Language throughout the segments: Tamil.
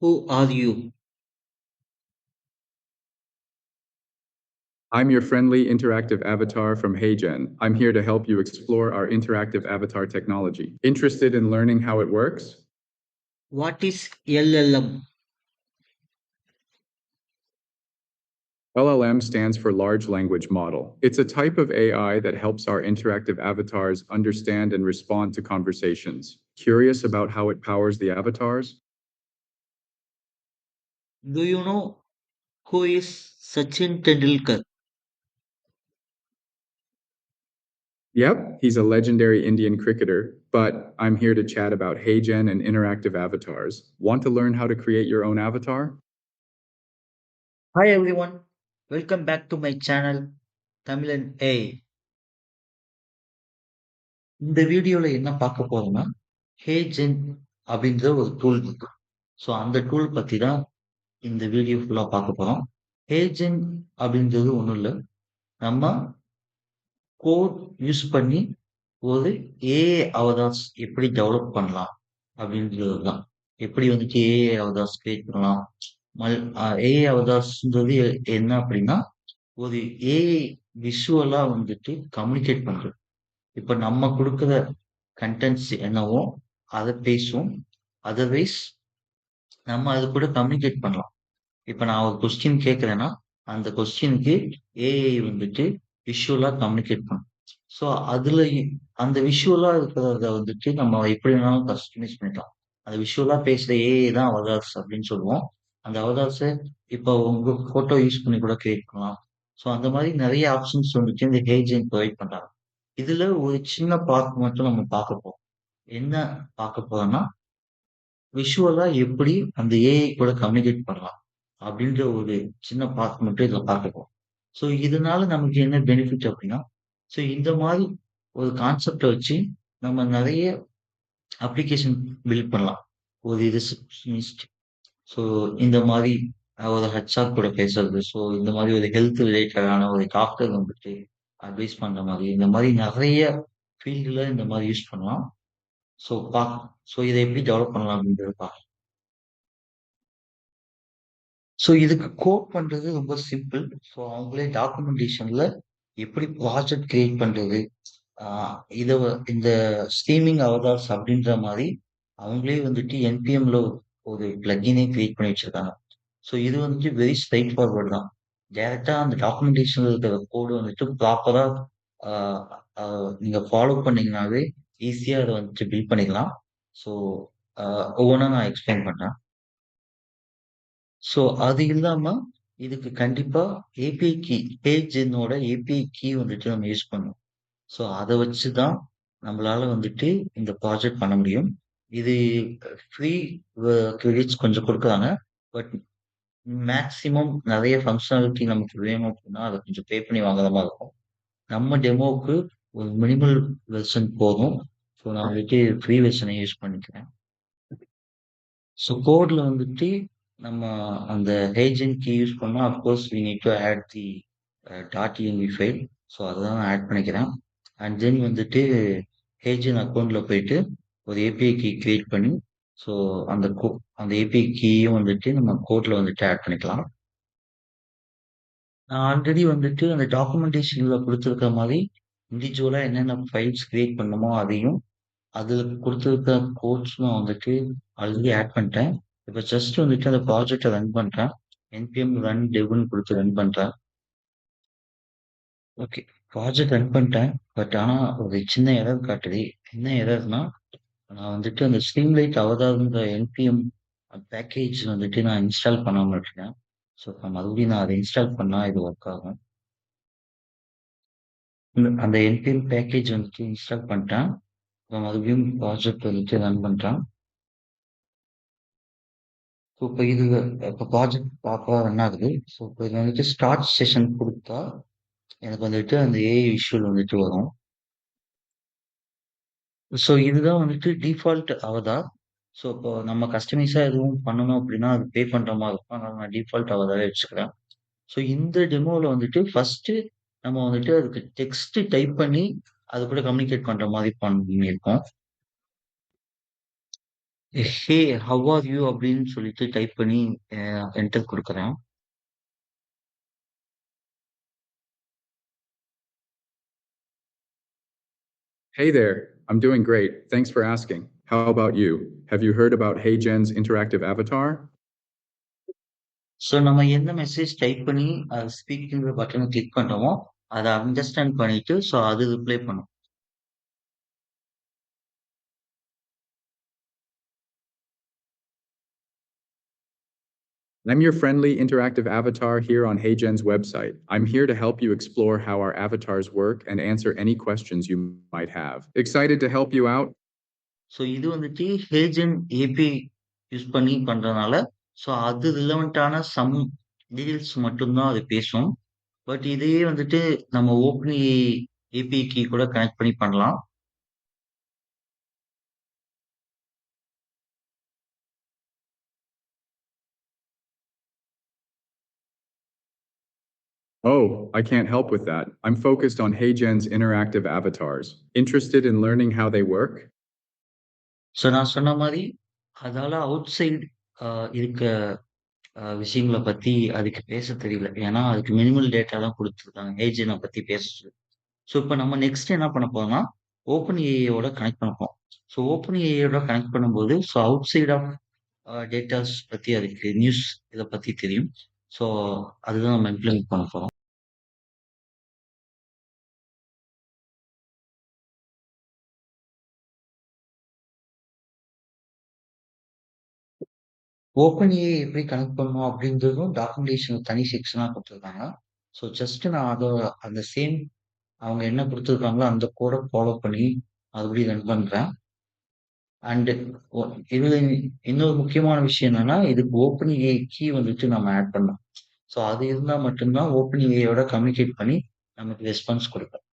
Who are you? I'm your friendly interactive avatar from HeyGen. I'm here to help you explore our interactive avatar technology. Interested in learning how it works? What is LLM? LLM stands for Large Language Model. It's a type of AI that helps our interactive avatars understand and respond to conversations. Curious about how it powers the avatars? Do you know who is Sachin Tendulkar? Yep, he's a legendary Indian cricketer, but I'm here to chat about HeyGen and interactive avatars. Want to learn how to create your own avatar? Hi everyone, welcome back to my channel Tamilan A. இந்த வீடியோல என்ன பார்க்க போறோம்னா HeyGen அப்படின்ற ஒரு டூல் இருக்கு. ஸோ அந்த டூல் பத்தி தான் இந்த வீடியோ ஃபுல்லா பார்க்க போறோம். HeyGen அப்படின்றது ஒன்றும் இல்லை, நம்ம கோட் யூஸ் பண்ணி ஒரு ஏஐ அவதார்ஸ் எப்படி டெவலப் பண்ணலாம் அப்படின்றது தான். எப்படி வந்துட்டு ஏஐ அவதார்ஸ் கிரியேட் பண்ணலாம். ஏஐ அவதார்ஸ்ன்றது என்ன அப்படின்னா, ஒரு ஏஐ விஷுவலா வந்துட்டு கம்யூனிகேட் பண்றது. இப்ப நம்ம கொடுக்குற கண்டென்ட்ஸ் என்னவோ அதை பேசும். அதர்வைஸ் நம்ம அது கூட கம்யூனிகேட் பண்ணலாம். இப்ப நான் ஒரு கொஸ்டின் கேட்கிறேன்னா, அந்த கொஸ்டினுக்கு ஏஐ வந்துட்டு விஷுவலா கம்யூனிகேட் பண்ணும். ஸோ அதுல அந்த விஷுவலா இருக்கிறத வந்துட்டு நம்ம எப்படி வேணாலும் கஸ்டமைஸ் பண்ணிக்கலாம். அந்த விஷுவலா பேசுற ஏஐ தான் அவதார்ஸ் அப்படின்னு சொல்லுவோம். அந்த அவதார்ஸை இப்போ உங்க போட்டோ யூஸ் பண்ணி கூட கிரியேட் பண்ணலாம். ஸோ அந்த மாதிரி நிறைய ஆப்ஷன்ஸ் வந்துட்டு இந்த ஹேஜென் ப்ரொவைட் பண்றாங்க. இதுல ஒரு சின்ன பார்ட் மட்டும் நம்ம பார்க்க போறோம். என்ன பார்க்க போறோம்னா, விஷுவலா எப்படி அந்த ஏஐ கூட கம்யூனிகேட் பண்ணலாம் அப்படின்ற ஒரு சின்ன பார்ட் மட்டும் இதுல பார்க்க போறோம். ஸோ இதனால நமக்கு என்ன பெனிஃபிட் அப்படின்னா, ஸோ இந்த மாதிரி ஒரு கான்செப்டை வச்சு நம்ம நிறைய அப்ளிகேஷன் பில்ட் பண்ணலாம். ஒரு ரிசப்ஷனிஸ்ட், ஸோ இந்த மாதிரி ஒரு ஹெச்ஆர் கூட பேசுறது, ஸோ இந்த மாதிரி ஒரு ஹெல்த் ரிலேட்டடான ஒரு டாக்டர் வந்துட்டு அட்வைஸ் பண்ற மாதிரி, இந்த மாதிரி நிறைய ஃபீல்டுல இந்த மாதிரி யூஸ் பண்ணலாம். ஸோ ஸோ இதை எப்படி டெவலப் பண்ணலாம் அப்படின்றத பார்க்கலாம். ஸோ இதுக்கு கோட் பண்றது ரொம்ப சிம்பிள். ஸோ அவங்களே டாக்குமெண்டேஷன்ல எப்படி ப்ராஜெக்ட் கிரியேட் பண்றது, இத இந்த ஸ்ட்ரீமிங் அவதார்ஸ் அப்படின்ற மாதிரி அவங்களே வந்துட்டு என்பிஎம்ல ஒரு பிளக்கினே கிரியேட் பண்ணி வச்சிருக்காங்க. ஸோ இது வந்துட்டு வெரி ஸ்ட்ரைட் ஃபார்வர்ட் தான். டைரக்டா அந்த டாக்குமெண்டேஷன்ல இருக்கிற கோடு வந்துட்டு ப்ராப்பரா நீங்க ஃபாலோ பண்ணீங்கன்னாவே ஈஸியா அதை வந்துட்டு பில்ட் பண்ணிக்கலாம். ஸோ ஒவ்வொன்றா நான் எக்ஸ்பிளைன் பண்றேன். ஸோ அது இல்லாம இதுக்கு கண்டிப்பா ஏபிஐ கீ, பேஜினோட ஏபிஐ கீ வந்துட்டு நம்ம யூஸ் பண்ணணும். ஸோ அதை வச்சு தான் நம்மளால வந்துட்டு இந்த ப்ராஜெக்ட் பண்ண முடியும். இது ஃப்ரீ கிரெடிட்ஸ் கொஞ்சம் கொடுக்குறாங்க. பட் மேக்ஸிமம் நிறைய ஃபங்க்ஷனாலிட்டி நமக்கு வேணும் அப்படின்னா அதை கொஞ்சம் பே பண்ணி வாங்குற மாதிரி இருக்கும். நம்ம டெமோவுக்கு ஒரு மினிமல் வெர்ஷன் போதும். ஸோ நான் வந்துட்டு ஃப்ரீ வெர்ஷனை யூஸ் பண்ணிக்கிறேன். ஸோ கோட்ல வந்துட்டு நம்ம அந்த ஏஜென்ட் கீ யூஸ் பண்ணால் of course we need to add the .env file. So அதை தான் நான் ஆட் பண்ணிக்கிறேன். அண்ட் தென் வந்துட்டு ஏஜென்ட் அக்கௌண்ட்ல போயிட்டு ஒரு ஏபிஐ கீ கிரியேட் பண்ணி, ஸோ அந்த அந்த ஏபிஐ கீயும் வந்துட்டு நம்ம கோட்ல வந்துட்டு ஆட் பண்ணிக்கலாம். நான் ஆல்ரெடி வந்துட்டு அந்த டாக்குமெண்டேஷன்ல கொடுத்துருக்க மாதிரி இண்டிவிஜுவலா என்னென்ன ஃபைல்ஸ் கிரியேட் பண்ணணுமோ அதையும் அதுல கொடுத்துருக்க கோட்ஸும் வந்துட்டு ஆல்ரெடி ஆட் பண்ணிட்டேன். இப்போ ஜஸ்ட் வந்துட்டு அந்த ப்ராஜெக்டை ரன் பண்றேன். என்பிஎம் ரன் டெவ்னு கொடுத்து ரன் பண்றேன். ஓகே, ப்ராஜெக்ட் ரன் பண்ணிட்டேன். பட் ஆனா ஒரு சின்ன எரர் காட்டுது. என்ன எரர்னா, நான் வந்துட்டு அந்த ஸ்ட்ரீம்லைட் அவதார்ன்ற என்பிஎம் பேக்கேஜ் வந்துட்டு நான் இன்ஸ்டால் பண்ணாம இருக்கேன். ஸோ மறுபடியும் நான் அதை இன்ஸ்டால் பண்ணா இது ஒர்க் ஆகும். அந்த என்பிஎம் பேக்கேஜ் வந்துட்டு இன்ஸ்டால் பண்ணிட்டேன். அப்புறம் மறுபடியும் ப்ராஜெக்ட் வந்துட்டு ரன் பண்றேன். ஸோ இப்போ இது இப்போ ப்ராஜெக்ட் ப்ராப்பராக ரன் ஆகுது. ஸோ இப்போ இது வந்துட்டு ஸ்டார்ட் செஷன் கொடுத்தா எனக்கு வந்துட்டு அந்த ஏஐ விஷுவல் வந்துட்டு வரும். ஸோ இதுதான் வந்துட்டு டிஃபால்ட் அவதார். ஸோ இப்போ நம்ம கஸ்டமைஸா எதுவும் பண்ணணும் அப்படின்னா அது பே பண்ற மாதிரி இருக்கும். அதனால நான் டிஃபால்ட் அவதாரே வச்சுக்கிறேன். ஸோ இந்த டெமோல வந்துட்டு ஃபர்ஸ்ட் நம்ம வந்துட்டு அதுக்கு டெக்ஸ்ட் டைப் பண்ணி அது கூட கம்யூனிகேட் பண்ற மாதிரி பண்ணியிருக்கோம். ஹே ஹவ் ஆர் யூ அப்படின்னு சொல்லிட்டு டைப் பண்ணி என்டர் கொடுக்குறேன். Hey there, I'm doing great. Thanks for asking. How about you? Have you heard about HeyGen's interactive avatar? So நம்ம எந்த மெசேஜ் டைப் பண்ணி ஸ்பீக்கிங்கிற பட்டனை கிளிக் பண்ணுறோமோ அதை அண்டர்ஸ்டாண்ட் பண்ணிட்டு ஸோ அது ரிப்ளை பண்ணும். I'm your friendly interactive avatar here on HeyGen's website. I'm here to help you explore how our avatars work and answer any questions you might have. Excited to help you out? So இது வந்துட்டு ஹேஜன் ஏபி யூஸ் பண்ணி பண்றதுனால ஸோ அது ரிலவெண்ட்டான சம் டீடைல்ஸ் மட்டும்தான் அது பேசும். பட் இதையே வந்துட்டு நம்ம ஓப்பன் ஏபிஐக்கு கூட கனெக்ட் பண்ணி பண்ணலாம். Oh, I can't help with that. I'm focused on HeyGen's interactive avatars. Interested in learning how they work? So நான் சொன்ன மாதிரி அதால அவுட் சைடு இருக்க விஷயங்கள பத்தி அதுக்கு பேச தெரியல. ஏன்னா அதுக்கு மினிமல் டேட்டா தான் குடுத்துருக்காங்க ஏஜென்ட்ட பத்தி பேசுறதுக்கு. ஸோ இப்ப நம்ம நெக்ஸ்ட் என்ன பண்ண போறோம்னா, ஓப்பன் ஏஐயோட கனெக்ட் பண்ண போறோம். ஸோ ஓப்பன் ஏஐயோட கனெக்ட் பண்ணும்போது so outside of datas பத்தி அதுக்கு நியூஸ் இத பத்தி தெரியும். ஸோ அதுதான் நம்ம இம்ப்ளிமெண்ட் பண்ண போறோம். ஓப்பன் ஏஐ எப்படி கனெக்ட் பண்ணணும் அப்படின்றதும் டாக்குமெண்டேஷன் தனி செக்ஷனா குடுத்துருக்காங்க. ஸோ ஜஸ்ட் நான் அந்த சேம் அவங்க என்ன குடுத்துருக்காங்களோ அந்த கோட ஃபாலோ பண்ணி அதுபடி ரன் பண்றேன். அண்ட் ஒ இதுல இன்னொரு முக்கியமான விஷயம் என்னன்னா, இதுக்கு ஓப்பன் ஏஐ கீ வந்துட்டு நம்ம ஆட் பண்ணணும். ஸோ அது இருந்தா மட்டும் தான் ஓப்பன் ஏஐயோட கம்யூனிகேட் பண்ணி நமக்கு ரெஸ்பான்ஸ் குடுக்கும்.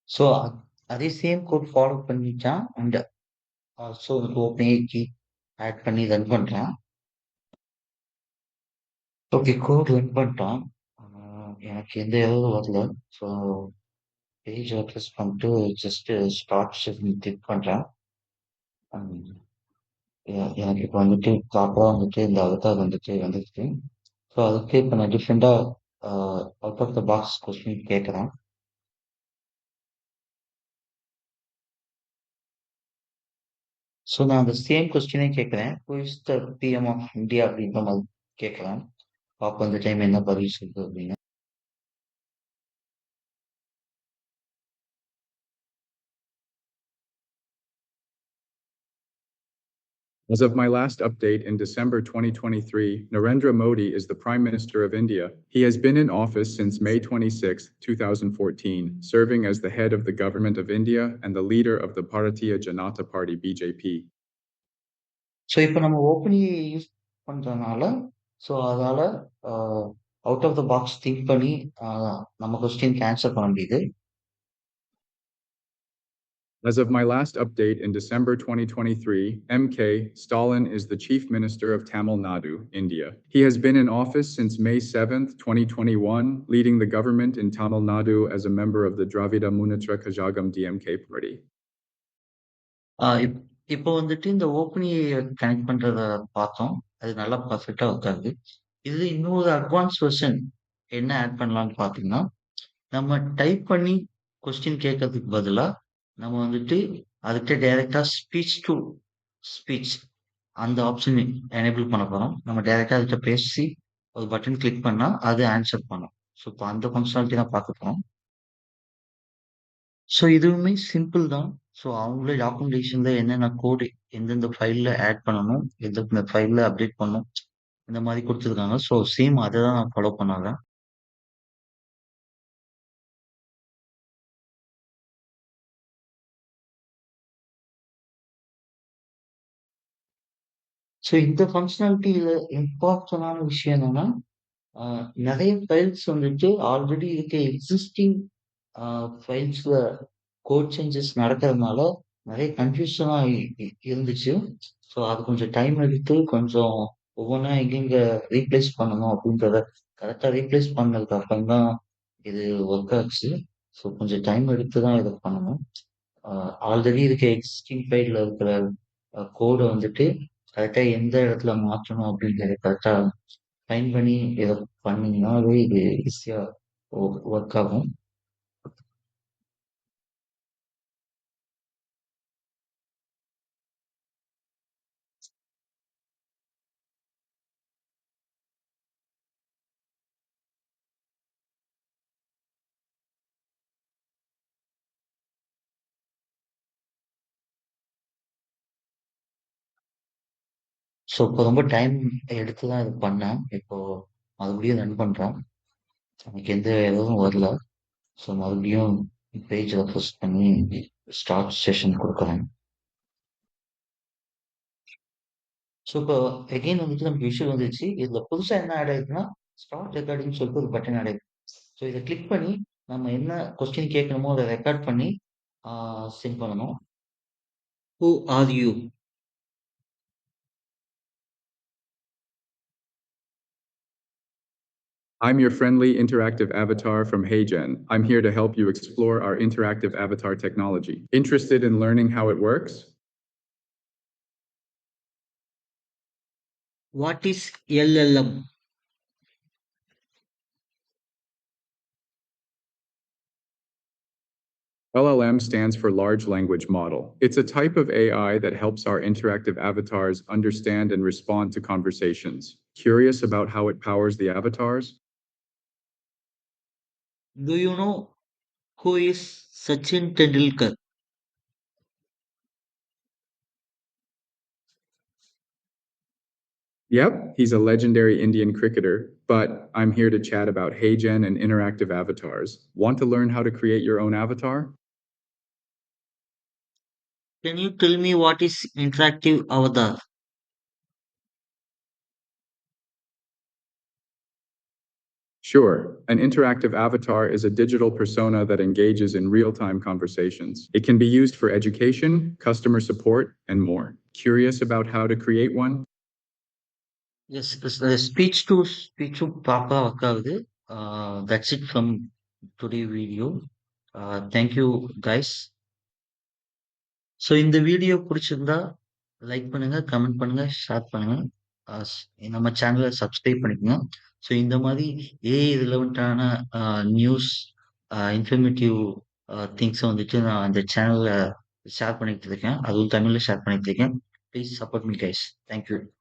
ஸோ அதே சேம் கோட் ஃபாலோ பண்ணிட்டான் and also open AI key add பண்ணி ரன் பண்றேன். ஓகே கோட் ரன் பண்ணிட்டான். எனக்கு எந்த எரரும் வரல. ஸோ பேஜ் அட்ரஸ் பண்ணிட்டு ஜஸ்ட் ஸ்டார்ட் ஷிஃப்ட்னு கிளிக் பண்றேன். அண்ட் எனக்கு இப்போ வந்துட்டு ப்ராப்பரா வந்துட்டு இந்த அவதார் வந்துட்டு வந்துருச்சு. ஸோ அதுக்கு இப்போ நான் டிஃப்ரெண்டா out of the box question கேட்குறேன். ஸோ நான் அந்த சேம் கொஸ்டினே கேட்குறேன். Who is the PM of India அப்படின்ற மாதிரி கேட்குறேன். பாப்போம் இந்த டைம் என்ன பதில் சொல்லுது அப்படின்னு. As of my last update in December 2023, Narendra Modi is the Prime Minister of India. He has been in office since May 26, 2014, serving as the head of the government of India and the leader of the Bharatiya Janata Party BJP. So இப்போ நம்ம ஓப்பன் யூஸ் பண்றதுனால ஸோ அதால out of the box think பண்ணி நம்ம கொஸ்டினுக்கு ஆன்சர் பண்ண முடியுது. As of my last update in December 2023, M.K. Stalin is the Chief Minister of Tamil Nadu, India. He has been in office since May 7th, 2021, leading the government in Tamil Nadu as a member of the Dravida Munnetra Kazhagam DMK party. இப்போ வந்துட்டு இந்த ஓப்பனியை கனெக்ட் பண்றத பார்த்தோம். அது நல்லா பெர்ஃபெக்ட்டா ஒர்க் ஆகுது. இது இன்னொரு அட்வான்ஸ் வெர்ஷன் என்ன ஆட் பண்ணலாம்னு பார்த்தீங்கன்னா, நம்ம டைப் பண்ணி கொஸ்டின் கேட்கறதுக்கு பதிலா, நம்ம வந்துட்டு அதுகிட்ட டைரக்ட்டா ஸ்பீச் டு ஸ்பீச் அந்த ஆப்ஷன் எனேபிள் பண்ண போறோம். நம்ம டைரக்ட்டா அதுகிட்ட பேசி ஒரு பட்டன் கிளிக் பண்ணா அது ஆன்சர் பண்ணும். ஸோ, இப்போ அந்த ஃபங்ஷனாலிட்டி தான் பார்க்க போறோம். ஸோ, இதுவுமே சிம்பிள் தான். ஸோ, அவங்களே டாக்குமெண்டேஷன்ல என்னென்ன கோடு எந்தெந்த ஃபைல்ல ஆட் பண்ணணும், எந்தெந்த ஃபைல்ல அப்டேட் பண்ணணும், இந்த மாரி குடுத்துருக்காங்க. ஸோ, சேம் அத தான் நான் ஃபாலோ பண்ண வர்றேன். ஸோ, இந்த ஃபங்ஷனாலிட்டில இம்பார்ட்டன்டான விஷயம் என்னன்னா, அ நெறைய ஃபைல்ஸ் வந்துட்டு ஆல்ரெடி இருக்க எக்ஸிஸ்டிங் ஃபைல்ஸ்ல கோட் சேஞ்சஸ் நடக்கிறதுனால நெறைய கன்ஃப்யூஷனா இருந்துச்சு. ஸோ, அது கொஞ்சம் டைம் எடுத்து கொஞ்சம் ஒவ்வொன்னா எங்கெங்க ரீப்ளேஸ் பண்ணணும் அப்படின்றத கரெக்ட்டா ரீப்ளேஸ் பண்ணதுக்கு அப்புறம் தான் இது ஒர்க் ஆச்சு. ஸோ, கொஞ்சம் டைம் எடுத்து தான் இத பண்ணணும். ஆல்ரெடி இருக்க எக்ஸிஸ்டிங் ஃபைல்ல இருக்கிற கோட வந்துட்டு கரெக்ட்டா எந்த இடத்துல மாற்றணும் அப்படின்றத கரெக்ட்டா ஃபைண்ட் பண்ணி இத பண்ணீங்கன்னாவே இது ஈஸியா ஒர்க் ஆகும். ஸோ, இப்போ ரொம்ப டைம் எடுத்து தான் இது பண்ணேன். இப்போ மறுபடியும் ரன் பண்றேன். எனக்கு எந்த எரரும் வரல. ஸோ, மறுபடியும் பேஜ் ரெஃப்ரெஷ் பண்ணி ஸ்டார்ட் செஷன் குடுக்குறேன். ஸோ, இப்போ அகைன் வந்துட்டு நமக்கு இஷ்யூ வந்துருச்சு. இதுல புதுசா என்ன ஆட் ஆயிருக்குன்னா, ஸ்டார்ட் ரெக்கார்டிங்ன்னு சொல்லிட்டு ஒரு பட்டன் ஆட் ஆயிருக்கு. ஸோ, இத கிளிக் பண்ணி நம்ம என்ன கொஸ்டின் கேட்கணுமோ அத ரெக்கார்ட் பண்ணி ஆ சென்ட் பண்ணணும். Who are you? I'm your friendly interactive avatar from HeyGen. I'm here to help you explore our interactive avatar technology. Interested in learning how it works? What is LLM? LLM stands for Large Language Model. It's a type of AI that helps our interactive avatars understand and respond to conversations. Curious about how it powers the avatars? Do you know who is Sachin Tendulkar? Yep, he's a legendary Indian cricketer, but I'm here to chat about HeyGen and interactive avatars. Want to learn how to create your own avatar? Can you tell me what is interactive avatar? Sure, an interactive avatar is a digital persona that engages in real-time conversations. It can be used for education, customer support, and more. Curious about how to create one? Yes, speech to Papa ஆகாது. That's it from today video. Thank you guys. So இந்த வீடியோ பிடிச்சிருந்தா லைக் பண்ணுங்க, கமெண்ட் பண்ணுங்க, ஷேர் பண்ணுங்க. நம்ம சேனலை சப்ஸ்கிரைப் பண்ணிக்கோங்க. ஸோ இந்த மாதிரி ஏஐ ரிலவெண்ட்டான நியூஸ், இன்ஃபர்மேட்டிவ் திங்ஸை வந்துட்டு நான் இந்த சேனலில் ஷேர் பண்ணிட்டு இருக்கேன். அதுவும் தமிழில் ஷேர் பண்ணிட்டு இருக்கேன். Please support me guys. Thank you.